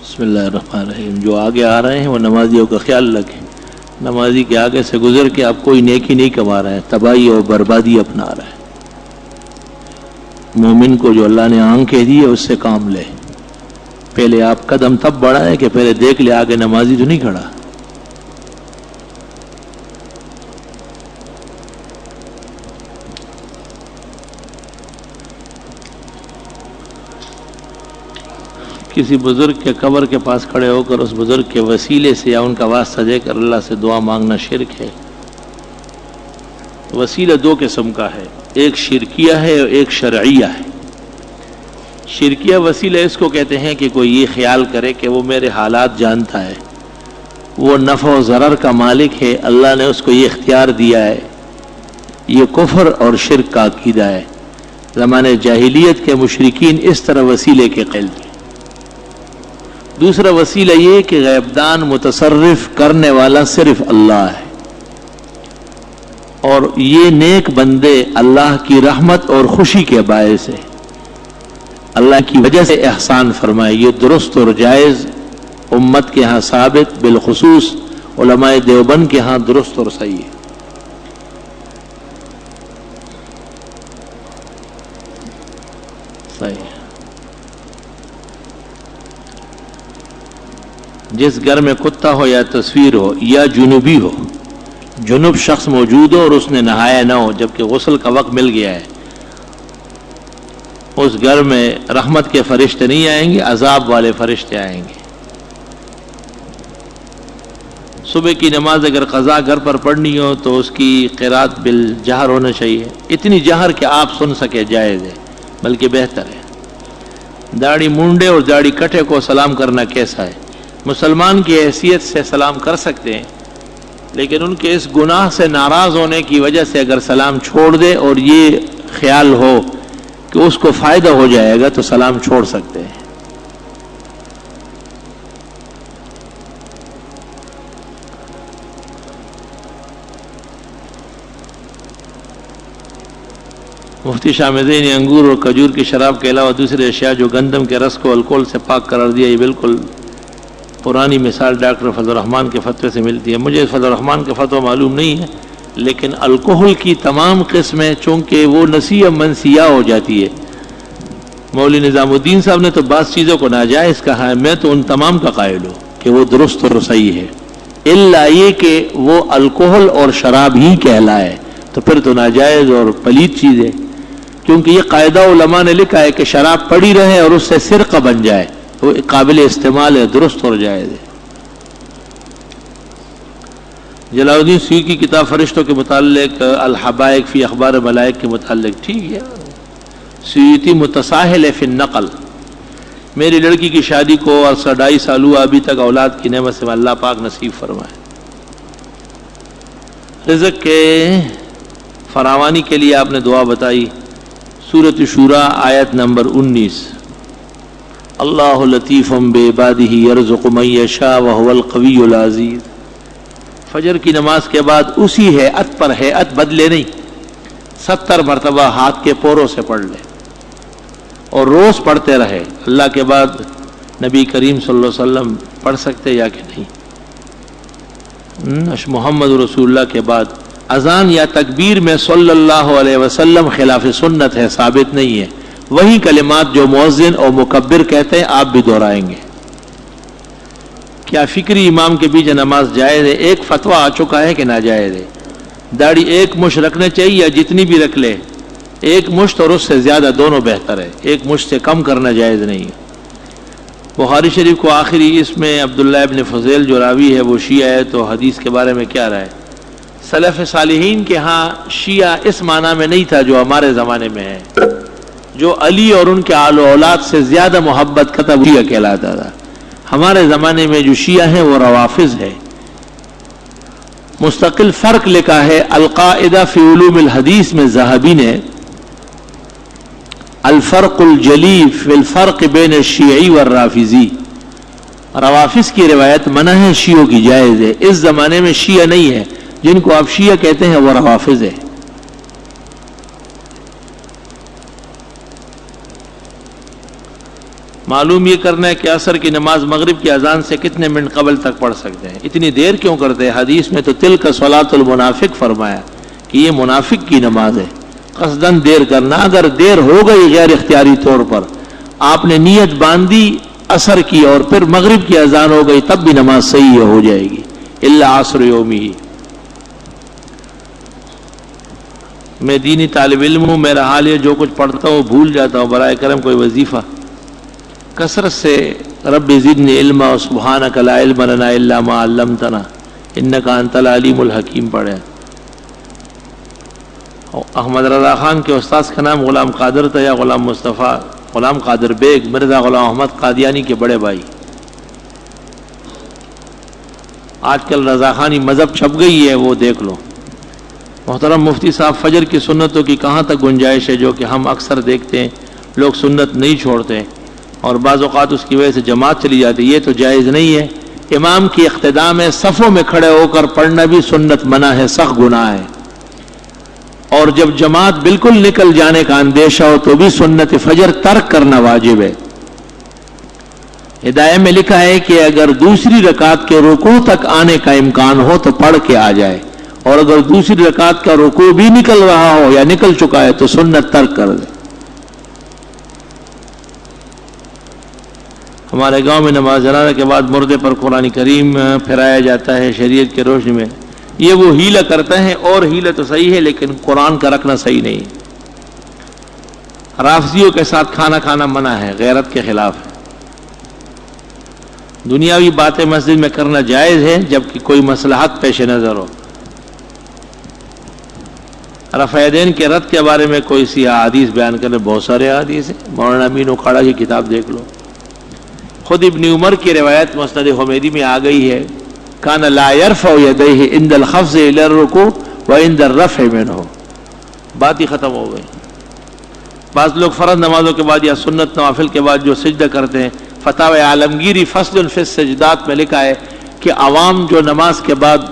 بسم اللہ الرحمن الرحیم. جو آگے آ رہے ہیں وہ نمازیوں کا خیال رکھیں. نمازی کے آگے سے گزر کے آپ کوئی نیکی نہیں کما رہے ہیں، تباہی اور بربادی اپنا رہے ہیں. مومن کو جو اللہ نے آنکھیں دی ہے اس سے کام لے. پہلے آپ قدم تب بڑھائیں کہ پہلے دیکھ لے آگے نمازی تو نہیں کھڑا. کسی بزرگ کے قبر کے پاس کھڑے ہو کر اس بزرگ کے وسیلے سے یا ان کا واسطہ دے کر اللہ سے دعا مانگنا شرک ہے. وسیلہ دو قسم کا ہے، ایک شرکیہ ہے اور ایک شرعیہ ہے. شرکیہ وسیلہ اس کو کہتے ہیں کہ کوئی یہ خیال کرے کہ وہ میرے حالات جانتا ہے، وہ نفع و ضرر کا مالک ہے، اللہ نے اس کو یہ اختیار دیا ہے. یہ کفر اور شرک کا عقیدہ ہے. زمانے جاہلیت کے مشرکین اس طرح وسیلے کے قائل تھے. دوسرا وسیلہ یہ کہ غیبدان متصرف کرنے والا صرف اللہ ہے، اور یہ نیک بندے اللہ کی رحمت اور خوشی کے باعث ہے، اللہ کی وجہ سے احسان فرمائے. یہ درست اور جائز امت کے ہاں ثابت، بالخصوص علماء دیوبند کے ہاں درست اور صحیح ہے. صحیح. جس گھر میں کتا ہو یا تصویر ہو یا جنوبی ہو، جنوب شخص موجود ہو اور اس نے نہایا نہ ہو جبکہ غسل کا وقت مل گیا ہے، اس گھر میں رحمت کے فرشتے نہیں آئیں گے، عذاب والے فرشتے آئیں گے. صبح کی نماز اگر قضا گھر پر پڑھنی ہو تو اس کی قرات بالجہر ہونا چاہیے، اتنی جہر کہ آپ سن سکے، جائز ہے بلکہ بہتر ہے. داڑھی مونڈے اور داڑھی کٹے کو سلام کرنا کیسا ہے؟ مسلمان کی حیثیت سے سلام کر سکتے ہیں، لیکن ان کے اس گناہ سے ناراض ہونے کی وجہ سے اگر سلام چھوڑ دے اور یہ خیال ہو کہ اس کو فائدہ ہو جائے گا تو سلام چھوڑ سکتے ہیں. مفتی شاہ مدعی نے انگور اور کھجور کی شراب کے علاوہ دوسرے اشیاء جو گندم کے رس کو الکوہل سے پاک قرار دیا، یہ بالکل پرانی مثال ڈاکٹر فضل الرحمان کے فتوے سے ملتی ہے. مجھے فضل الرحمان کا فتویٰ معلوم نہیں ہے، لیکن الکوہل کی تمام قسمیں چونکہ وہ نسیہ منسیہ ہو جاتی ہے. مولوی نظام الدین صاحب نے تو بعض چیزوں کو ناجائز کہا ہے، میں تو ان تمام کا قائل ہوں کہ وہ درست اور صحیح ہے، الا یہ کہ وہ الکوہل اور شراب ہی کہلائے تو پھر تو ناجائز اور پلید چیز ہے. کیونکہ یہ قاعدہ علماء نے لکھا ہے کہ شراب پڑی رہے اور اس سے سرقہ بن جائے وہ قابل استعمال ہے، درست اور جائز ہے. جلال الدین سیوطی کی کتاب فرشتوں کے متعلق الحبائق فی اخبار ملائک کے متعلق ٹھیک ہے. سیوطی متساہل فی النقل. میری لڑکی کی شادی کو عرصہ 2.5 سال ہوا، ابھی تک اولاد کی نعمت سے اللہ پاک نصیب فرمائے. رزق کے فراوانی کے لیے آپ نے دعا بتائی. سورۃ شورى آیت نمبر 19. اللہ لطیف بعبادہ یرزق من یشاء وہو القوی العزیز. فجر کی نماز کے بعد اسی ہیئت پر، ہیئت بدلے نہیں، 70 مرتبہ ہاتھ کے پوروں سے پڑھ لے اور روز پڑھتے رہے. اللہ کے بعد نبی کریم صلی اللہ علیہ وسلم پڑھ سکتے یا کہ نہیں؟ محمد رسول اللہ کے بعد اذان یا تکبیر میں صلی اللہ علیہ وسلم خلاف سنت ہے، ثابت نہیں ہے. وہی کلمات جو مؤذن اور مکبر کہتے ہیں آپ بھی دہرائیں گے. کیا فکری امام کے بیچ نماز جائز ہے؟ ایک فتویٰ آ چکا ہے کہ ناجائز ہے. داڑھی ایک مشت رکھنا چاہیے یا جتنی بھی رکھ لے، ایک مشت اور اس سے زیادہ دونوں بہتر ہے، ایک مشت سے کم کرنا جائز نہیں ہے. بخاری شریف کو آخری اس میں عبداللہ ابن فضیل جو راوی ہے وہ شیعہ ہے، تو حدیث کے بارے میں کیا رائے؟ سلف صالحین کے ہاں شیعہ اس معنی میں نہیں تھا جو ہمارے زمانے میں ہے. جو علی اور ان کے آل و اولاد سے زیادہ محبت کرتا وہ شیعہ کہلاتا تھا. ہمارے زمانے میں جو شیعہ ہیں وہ روافض ہے. مستقل فرق لکھا ہے القاعدہ فی علوم الحدیث میں ذہبی نے، الفرق الجلی فی الفرق بین الشیعی والرافضی. روافض کی روایت منع ہے، شیعوں کی جائز ہے. اس زمانے میں شیعہ نہیں ہے، جن کو آپ شیعہ کہتے ہیں وہ روافض ہے. معلوم یہ کرنا ہے کہ عصر کی نماز مغرب کی اذان سے کتنے منٹ قبل تک پڑھ سکتے ہیں. اتنی دیر کیوں کرتے ہیں؟ حدیث میں تو تلک صلاۃ المنافق فرمایا کہ یہ منافق کی نماز ہے. قصداً دیر کرنا. اگر دیر ہو گئی غیر اختیاری طور پر، آپ نے نیت باندھی عصر کی اور پھر مغرب کی اذان ہو گئی، تب بھی نماز صحیح ہو جائے گی. الا عصر یومی. میں دینی طالب علم ہوں، میرا حال ہے جو کچھ پڑھتا ہوں بھول جاتا ہوں. برائے کرم کوئی وظیفہ کثرت سے رب زدنی علما سبحانک لا علم لنا الا ما علمتنا انک انت العلیم الحکیم پڑھے. احمد رضا خان کے استاذ کا نام غلام قادر تھا یا غلام مصطفیٰ، غلام قادر بیگ، مرزا غلام احمد قادیانی کے بڑے بھائی. آج کل رضا خانی مذہب چھپ گئی ہے، وہ دیکھ لو. محترم مفتی صاحب، فجر کی سنتوں کی کہاں تک گنجائش ہے؟ جو کہ ہم اکثر دیکھتے ہیں لوگ سنت نہیں چھوڑتے اور بعض اوقات اس کی وجہ سے جماعت چلی جاتی. یہ تو جائز نہیں ہے. امام کی اقتداء میں صفوں میں کھڑے ہو کر پڑھنا بھی سنت منع ہے، سخت گناہ ہے. اور جب جماعت بالکل نکل جانے کا اندیشہ ہو تو بھی سنت فجر ترک کرنا واجب ہے. ہدایہ میں لکھا ہے کہ اگر دوسری رکعت کے رکوع تک آنے کا امکان ہو تو پڑھ کے آ جائے، اور اگر دوسری رکعت کا رکوع بھی نکل رہا ہو یا نکل چکا ہے تو سنت ترک کر دے. ہمارے گاؤں میں نماز جنازہ کے بعد مردے پر قرآن کریم پھیرایا جاتا ہے شریعت کے روشنی میں. یہ وہ ہیلہ کرتے ہیں، اور ہیلہ تو صحیح ہے لیکن قرآن کا رکھنا صحیح نہیں. رافضیوں کے ساتھ کھانا کھانا منع ہے، غیرت کے خلاف ہے. دنیاوی باتیں مسجد میں کرنا جائز ہے جبکہ کوئی مصلحت پیش نظر ہو. رفع یدین کے رد کے بارے میں کوئی سی احادیث بیان کرنے، بہت سارے احادیث ہیں. مولانا امین اکھاڑا کی کتاب دیکھ لو. خود ابن عمر کی روایت مسند حمیدی میں آ گئی ہے، کان لا يرفع یدیہ عند الخفض الى الرکوع وعند الرفع منہ. بات ہی ختم ہو گئی. بعض لوگ فرض نمازوں کے بعد یا سنت نوافل کے بعد جو سجدہ کرتے ہیں، فتاوی عالمگیری فصل فی السجدات میں لکھا ہے کہ عوام جو نماز کے بعد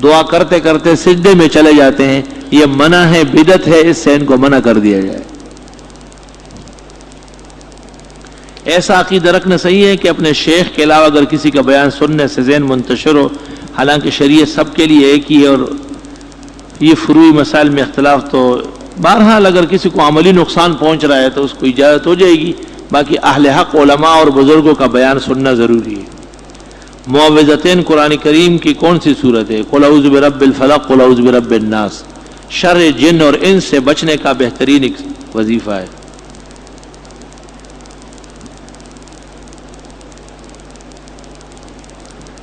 دعا کرتے کرتے سجدے میں چلے جاتے ہیں، یہ منع ہے، بدعت ہے، اس سے ان کو منع کر دیا جائے. ایسا عقیدہ رکھنا صحیح ہے کہ اپنے شیخ کے علاوہ اگر کسی کا بیان سننے سے ذہن منتشر ہو، حالانکہ شریعت سب کے لیے ایک ہی ہے اور یہ فروعی مسائل میں اختلاف تو بہرحال اگر کسی کو عملی نقصان پہنچ رہا ہے تو اس کو اجازت ہو جائے گی. باقی اہل حق علماء اور بزرگوں کا بیان سننا ضروری ہے. معوذتین قرآن کریم کی کون سی صورت ہے؟ قل اعوذ برب الفلق قل اعوذ برب الناس. شر جن اور انس سے بچنے کا بہترین ایک وظیفہ ہے.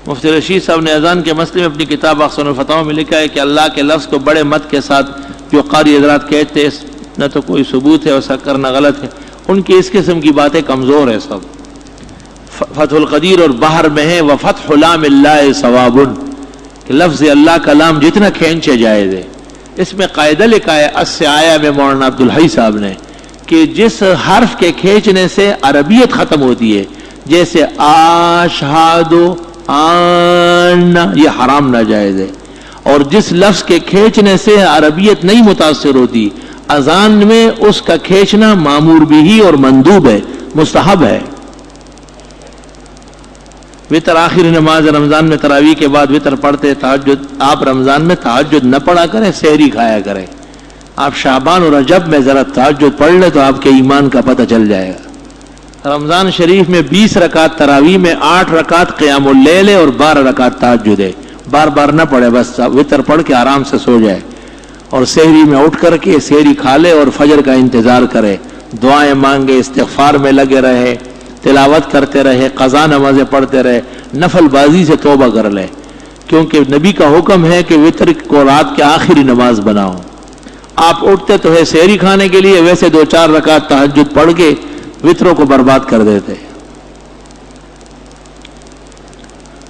مفتی رشید صاحب نے اذان کے مسئلے میں اپنی کتاب احسن الفتاوی میں لکھا ہے کہ اللہ کے لفظ کو بڑے مد کے ساتھ جو قاری حضرات کہتے ہیں نہ تو کوئی ثبوت ہے، ایسا کرنا غلط ہے. ان کی اس قسم کی باتیں کمزور ہیں. سب فتح القدیر اور بحر میں ہے وفتح لام اللہ ثواب، کہ لفظ اللہ کا لام جتنا کھینچے جائز ہے. اس میں قاعدہ لکھا ہے السعایا میں مولانا عبدالحی صاحب نے کہ جس حرف کے کھینچنے سے عربیت ختم ہوتی ہے، جیسے آشہاد آنا، یہ حرام ناجائز ہے. اور جس لفظ کے کھینچنے سے عربیت نہیں متاثر ہوتی، اذان میں اس کا کھینچنا مامور بھی اور مندوب ہے، مستحب ہے. وتر آخر نماز رمضان میں تراویح کے بعد وتر پڑھتے. تہجد آپ رمضان میں تہجد نہ پڑھا کریں، سحری کھایا کریں. آپ شعبان اور رجب میں ذرا تہجد پڑھ لیں تو آپ کے ایمان کا پتہ چل جائے گا. رمضان شریف میں 20 رکعت تراویح میں 8 رکعت قیام اللیل اور 12 رکعت تہجد ہے. بار بار نہ پڑھے، بس وتر پڑھ کے آرام سے سو جائے اور سحری میں اٹھ کر کے سحری کھا لے اور فجر کا انتظار کرے، دعائیں مانگے، استغفار میں لگے رہے، تلاوت کرتے رہے، قضا نمازیں پڑھتے رہے، نفل بازی سے توبہ کر لے. کیونکہ نبی کا حکم ہے کہ وتر کو رات کے آخری نماز بناؤ. آپ اٹھتے تو ہے سحری کھانے کے لیے، ویسے 2-4 رکعت تہجد پڑھ کے وتروں کو برباد کر دیتے.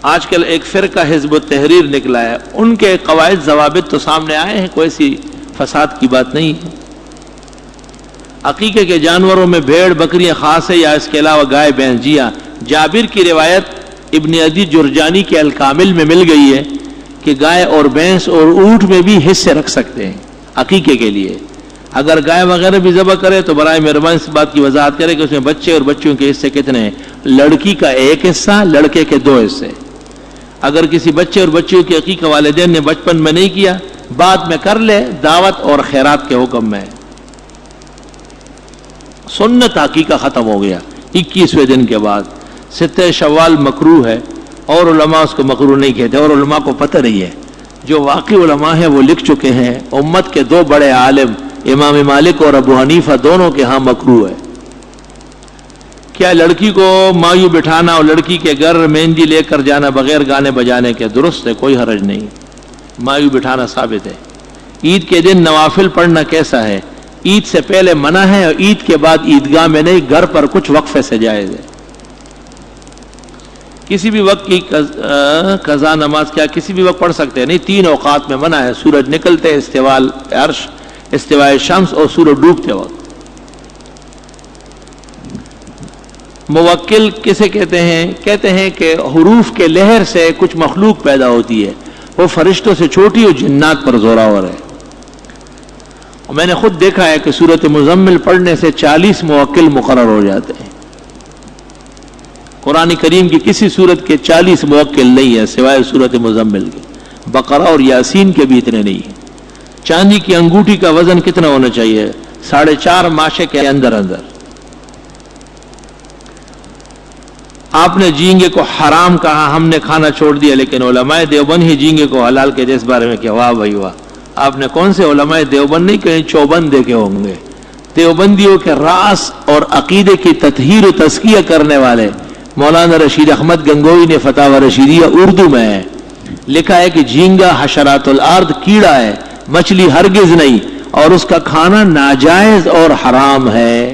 آج کل ایک فرقہ حزب التحریر نکلا ہے، ان کے قواعد ضوابط تو سامنے آئے ہیں، کوئی سی فساد کی بات نہیں ہے. عقیقے کے جانوروں میں بھیڑ بکریاں خاص ہے یا اس کے علاوہ گائے بھینس؟ جی ہاں، جابر کی روایت ابن عدی جرجانی کے الکامل میں مل گئی ہے کہ گائے اور بھینس اور اونٹ میں بھی حصے رکھ سکتے ہیں عقیقے کے لیے. اگر گائے وغیرہ بھی ذبح کرے تو برائے مہربانی اس بات کی وضاحت کرے کہ اس میں بچے اور بچیوں کے حصے کتنے ہیں. لڑکی کا ایک حصہ، لڑکے کے 2 حصے. اگر کسی بچے اور بچیوں کی عقیقہ والدین نے بچپن میں نہیں کیا، بعد میں کر لے، دعوت اور خیرات کے حکم میں. سنت عقیقہ ختم ہو گیا 21ویں دن کے بعد. 7 شوال مکروہ ہے، اور علماء اس کو مکروہ نہیں کہتے، اور علماء کو پتہ نہیں ہے. جو واقعی علماء ہیں وہ لکھ چکے ہیں. امت کے 2 بڑے عالم امام مالک اور ابو حنیفہ دونوں کے ہاں مکروہ ہے. کیا لڑکی کو مایو بٹھانا اور لڑکی کے گھر مہندی لے کر جانا بغیر گانے بجانے کے درست ہے؟ کوئی حرج نہیں. مایو بٹھانا ثابت ہے. عید کے دن نوافل پڑھنا کیسا ہے؟ عید سے پہلے منع ہے، اور عید کے بعد عیدگاہ میں نہیں، گھر پر کچھ وقفے سے جائز ہے. کسی بھی وقت کی قضا نماز کیا کسی بھی وقت پڑھ سکتے ہیں؟ نہیں، 3 اوقات میں منع ہے: سورج نکلتے، استواء عرش، استواء شمس، اور سورج ڈوبتے وقت. موکل کسے کہتے ہیں؟ کہتے ہیں کہ حروف کے لہر سے کچھ مخلوق پیدا ہوتی ہے، وہ فرشتوں سے چھوٹی اور جنات پر زوراور ہے. اور میں نے خود دیکھا ہے کہ سورۃ مزمل پڑھنے سے 40 موکل مقرر ہو جاتے ہیں. قرآن کریم کی کسی سورت کے 40 موکل نہیں ہے سوائے سورۃ مزمل کے. بقرہ اور یاسین کے بھی اتنے نہیں ہیں. چاندی کی انگوٹھی کا وزن کتنا ہونا چاہیے؟ 4.5 ماشے کے اندر. آپ نے جھینگے کو حرام کہا، ہم نے کھانا چھوڑ دیا، لیکن علماء دیوبند ہی جھینگے کو حلال کہتے. اس بارے میں کیا؟ واہ بھائی واہ. آپ نے کون سے علماء دیوبند نہیں کہیں چوبند دیکھے ہوں گے. دیوبندیوں کے راس اور عقیدے کی تطہیر و تزکیہ کرنے والے مولانا رشید احمد گنگوئی نے فتاوی رشیدیہ اردو میں ہے لکھا ہے کہ جھینگا حشرات الارض کیڑا ہے، مچھلی ہرگز نہیں، اور اس کا کھانا ناجائز اور حرام ہے.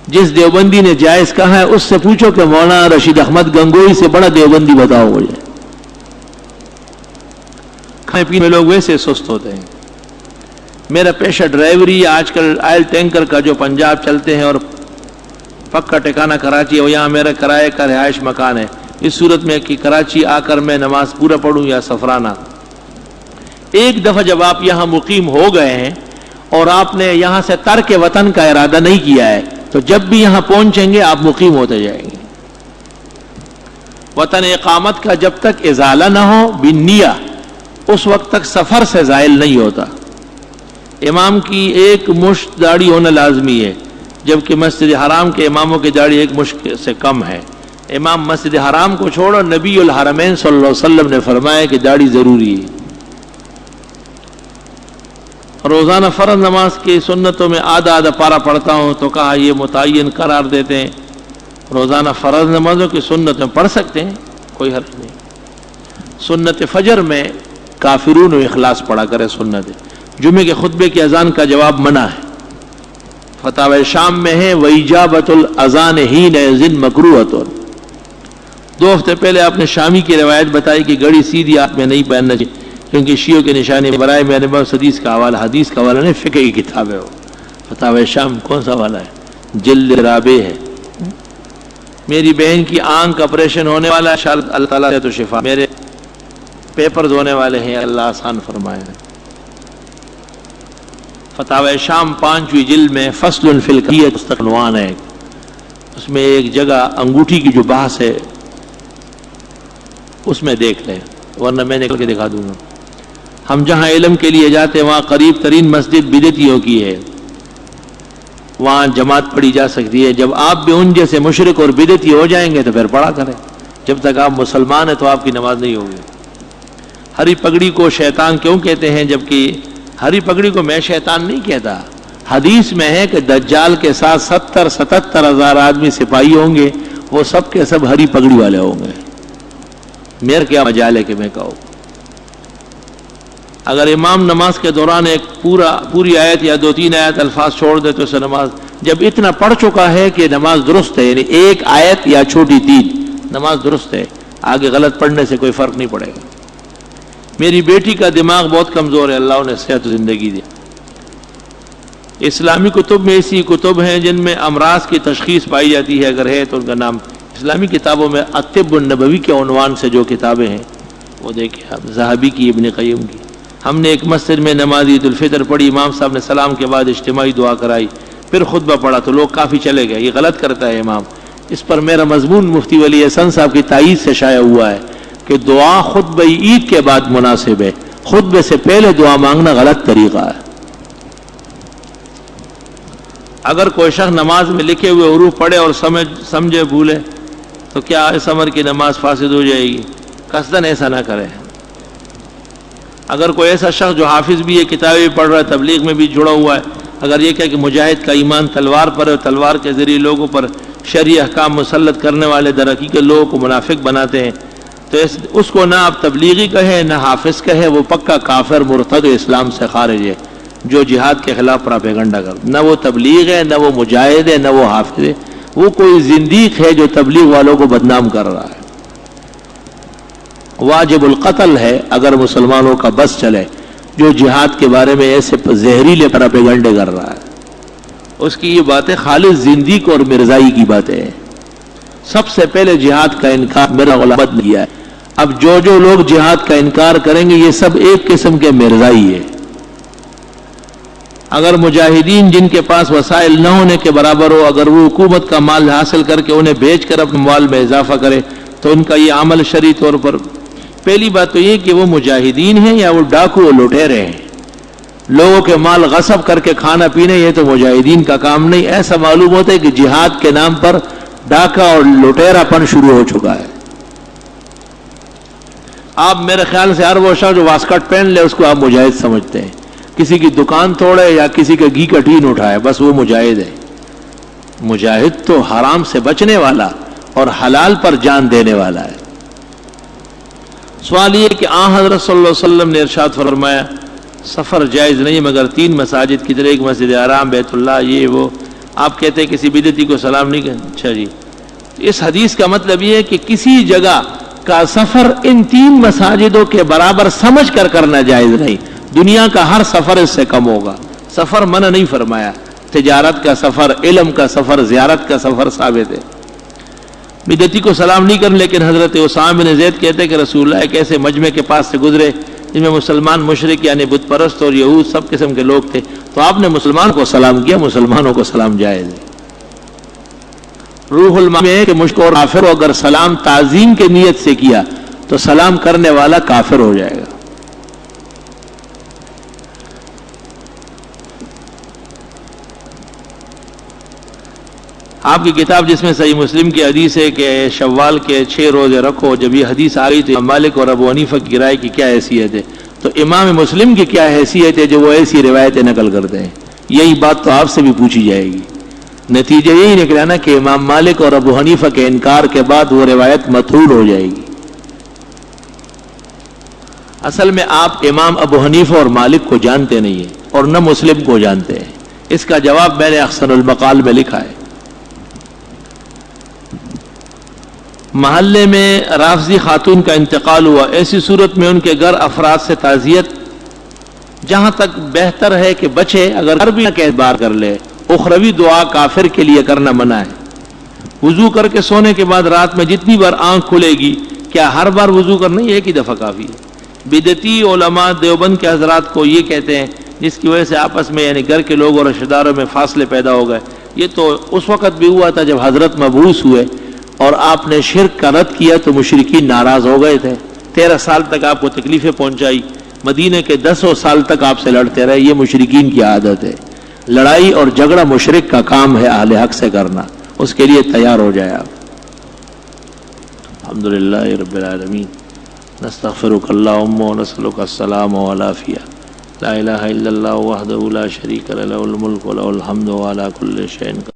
جس دیوبندی نے جائز کہا ہے اس سے پوچھو کہ مولانا رشید احمد گنگوئی سے بڑا دیوبندی بتاؤ مجھے. کھانے پینے میں لوگ ویسے سست ہوتے ہیں. میرا پیشہ ڈرائیوری. آج کل آئل ٹینکر کا جو پنجاب چلتے ہیں اور پکا ٹھکانہ کراچی ہے، وہ یہاں میرا کرائے کا رہائش مکان ہے. اس صورت میں کہ کراچی آ کر میں نماز پورا پڑھوں یا سفرانہ؟ ایک دفعہ جب آپ یہاں مقیم ہو گئے ہیں اور آپ نے یہاں سے ترک وطن کا ارادہ نہیں کیا ہے تو جب بھی یہاں پہنچیں گے آپ مقیم ہوتے جائیں گے. وطن اقامت کا جب تک ازالہ نہ ہو بالنیہ اس وقت تک سفر سے زائل نہیں ہوتا. امام کی ایک مشت داڑھی ہونا لازمی ہے، جبکہ مسجد حرام کے اماموں کی داڑھی ایک مشت سے کم ہے. امام مسجد حرام کو چھوڑو، نبی الحرمین صلی اللہ علیہ وسلم نے فرمایا کہ داڑھی ضروری ہے. روزانہ فرض نماز کی سنتوں میں آدھا پارہ پڑھتا ہوں تو کہا یہ متعین قرار دیتے ہیں. روزانہ فرض نمازوں کی سنت میں پڑھ سکتے ہیں، کوئی حرج نہیں. سنت فجر میں کافرون و اخلاص پڑھا کرے. سنت جمعے کے خطبے کی اذان کا جواب منع ہے. فتاوی شام میں ہے وَإِجَابَةُ الْأَذَانِ حِينَ إِذٍ مَكْرُوهَةٌ. 2 ہفتے پہلے آپ نے شامی کی روایت بتائی کہ گھڑی سیدھی ہاتھ میں نہیں پہننا چاہیے کیونکہ شیعوں کی نشانی. برائے میرے پاس حدیث کا حوالہ نہیں، فقہ کی کتاب ہے. وہ فتاوی شام کون سا والا ہے؟ جلد رابع ہے. میری بہن کی آنکھ آپریشن ہونے والا ہے، اللہ تعالیٰ سے تو شفا. میرے پیپرز ہونے والے ہیں، اللہ آسان فرمائے. فتاوی شام 5ویں جلد میں فصل فی الکیت عنوان ہے. اس میں ایک جگہ انگوٹھی کی جو بحث ہے اس میں دیکھ لیں، ورنہ میں نکل کے دکھا دوں گا. ہم جہاں علم کے لیے جاتے ہیں وہاں قریب ترین مسجد بدعتیوں کی ہے، وہاں جماعت پڑھی جا سکتی ہے. جب آپ بھی ان جیسے مشرک اور بدعتی ہو جائیں گے تو پھر پڑھا کریں. جب تک آپ مسلمان ہیں تو آپ کی نماز نہیں ہوگی. ہری پگڑی کو شیطان کیوں کہتے ہیں جبکہ ہری پگڑی کو میں شیطان نہیں کہتا. حدیث میں ہے کہ دجال کے ساتھ 77 ہزار آدمی سپاہی ہوں گے، وہ سب کے سب ہری پگڑی والے ہوں گے. میرا کیا مجال ہے کہ میں کہوں. اگر امام نماز کے دوران ایک پوری آیت یا 2-3 آیت الفاظ چھوڑ دے تو اسے نماز جب اتنا پڑھ چکا ہے کہ نماز درست ہے، یعنی ایک آیت یا چھوٹی 3 نماز درست ہے، آگے غلط پڑھنے سے کوئی فرق نہیں پڑے گا. میری بیٹی کا دماغ بہت کمزور ہے، اللہ انہیں صحت و زندگی دے. اسلامی کتب میں ایسی کتب ہیں جن میں امراض کی تشخیص پائی جاتی ہے، اگر ہے تو ان کا نام. اسلامی کتابوں میں الطب النبوی کے عنوان سے جو کتابیں ہیں وہ دیکھیں آپ، ذہبی کی، ابن قیم کی. ہم نے ایک مسجد میں نماز عید الفطر پڑھی، امام صاحب نے سلام کے بعد اجتماعی دعا کرائی، پھر خطبہ پڑھا تو لوگ کافی چلے گئے، یہ غلط کرتا ہے امام۔ اس پر میرا مضمون مفتی ولی احسن صاحب کی تائید سے شائع ہوا ہے کہ دعا خطبہ عید کے بعد مناسب ہے، خطبے سے پہلے دعا مانگنا غلط طریقہ ہے۔ اگر کوئی شخص نماز میں لکھے ہوئے حروف پڑھے اور سمجھے بھولے تو کیا اس عمر کی نماز فاسد ہو جائے گی؟ قصداً ایسا نہ کرے۔ اگر کوئی ایسا شخص جو حافظ بھی ہے، کتابیں بھی پڑھ رہا ہے، تبلیغ میں بھی جڑا ہوا ہے، اگر یہ کہے کہ مجاہد کا ایمان تلوار پر ہے، تلوار کے ذریعے لوگوں پر شرعی احکام مسلط کرنے والے در حقیقت لوگوں کو منافق بناتے ہیں، تو اس کو نہ آپ تبلیغی کہے نہ حافظ کہے، وہ پکا کافر مرتد اسلام سے خارج ہے جو جہاد کے خلاف پراپیگنڈا کر۔ نہ وہ تبلیغ ہے، نہ وہ مجاہد ہے، نہ وہ حافظ ہے، وہ کوئی زندیق ہے جو تبلیغ والوں کو بدنام کر رہا ہے۔ واجب القتل ہے اگر مسلمانوں کا بس چلے جو جہاد کے بارے میں ایسے زہریلے پراپیگنڈے کر رہا ہے۔ اس کی یہ باتیں خالص زندیق اور مرزائی کی باتیں ہیں۔ سب سے پہلے جہاد کا انکار میرا علماء نے کیا ہے۔ اب جو لوگ جہاد کا انکار کریں گے یہ سب ایک قسم کے مرزائی ہے۔ اگر مجاہدین جن کے پاس وسائل نہ ہونے کے برابر ہو، اگر وہ حکومت کا مال حاصل کر کے انہیں بیچ کر اپنے مال میں اضافہ کرے تو ان کا یہ عمل شرعی طور پر، پہلی بات تو یہ کہ وہ مجاہدین ہیں یا وہ ڈاکو اور لٹیرے ہیں۔ لوگوں کے مال غصب کر کے کھانا پینے یہ تو مجاہدین کا کام نہیں۔ ایسا معلوم ہوتا ہے کہ جہاد کے نام پر ڈاکہ اور لٹیرا پن شروع ہو چکا ہے۔ آپ میرے خیال سے ہر وہ شخص جو واسکٹ پہن لے اس کو آپ مجاہد سمجھتے ہیں، کسی کی دکان توڑے یا کسی کا گھی کا ٹین اٹھائے بس وہ مجاہد ہے۔ مجاہد تو حرام سے بچنے والا اور حلال پر جان دینے والا ہے۔ سوال یہ کہ آن حضرت صلی اللہ علیہ وسلم نے ارشاد فرمایا سفر جائز نہیں مگر 3 مساجد کی طرح، ایک مسجد حرام، بیت اللہ، یہ وہ۔ آپ کہتے ہیں کسی بدعتی کو سلام نہیں کرنا۔ اچھا جی، اس حدیث کا مطلب یہ ہے کہ کسی جگہ کا سفر ان 3 مساجدوں کے برابر سمجھ کر کرنا جائز نہیں۔ دنیا کا ہر سفر اس سے کم ہوگا۔ سفر منع نہیں فرمایا، تجارت کا سفر، علم کا سفر، زیارت کا سفر ثابت ہے۔ بدعتی کو سلام نہیں کرنا، لیکن حضرت اسامہ بن زید کہتے ہیں کہ رسول اللہ ایک ایسے مجمع کے پاس سے گزرے جن میں مسلمان مشرک یعنی بت پرست اور یہود سب قسم کے لوگ تھے، تو آپ نے مسلمان کو سلام کیا۔ مسلمانوں کو سلام جائز ہے۔ روح المعانی ہے کہ مشرک اور کافر کو اگر سلام تعظیم کے نیت سے کیا تو سلام کرنے والا کافر ہو جائے گا۔ آپ کی کتاب جس میں صحیح مسلم کی حدیث ہے کہ شوال کے 6 روزے رکھو، جب یہ حدیث آ گئی تو امام مالک اور ابو حنیفہ کی رائے کی کیا حیثیت ہے؟ تو امام مسلم کی کیا حیثیت ہے جو وہ ایسی روایتیں نقل کرتے ہیں؟ یہی بات تو آپ سے بھی پوچھی جائے گی۔ نتیجہ یہی نکلا نا کہ امام مالک اور ابو حنیفہ کے انکار کے بعد وہ روایت مطرود ہو جائے گی۔ اصل میں آپ امام ابو حنیفہ اور مالک کو جانتے نہیں ہیں اور نہ مسلم کو جانتے ہیں۔ اس کا جواب میں نے احسن المقال میں لکھا ہے۔ محلے میں رافضی خاتون کا انتقال ہوا، ایسی صورت میں ان کے گھر افراد سے تعزیت جہاں تک بہتر ہے کہ بچے اگر گھر بھی نہ کہ بار کر لے، اخروی دعا کافر کے لیے کرنا منع ہے۔ وضو کر کے سونے کے بعد رات میں جتنی بار آنکھ کھلے گی کیا ہر بار وضو کرنا؟ ایک ہی دفعہ کافی ہے۔ بدعتی علماء دیوبند کے حضرات کو یہ کہتے ہیں جس کی وجہ سے آپس میں یعنی گھر کے لوگ اور رشتہ داروں میں فاصلے پیدا ہو گئے، یہ تو اس وقت بھی ہوا تھا جب حضرت مبعوث ہوئے اور آپ نے شرک کا رد کیا تو مشرکین ناراض ہو گئے تھے، 13 سال تک آپ کو تکلیفیں پہنچائی، مدینے کے 10 سال تک آپ سے لڑتے رہے۔ یہ مشرکین کی عادت ہے، لڑائی اور جھگڑا مشرک کا کام ہے، اہل حق سے کرنا، اس کے لیے تیار ہو جائے آپ۔ الحمدللہ رب العالمین، نستغفرک اللہم ونسألک السلام والعافیہ، لا الہ الا اللہ وحدہ لا شریک لہ، لہ الملک ولہ الحمد وعلی کل شیء قدیر۔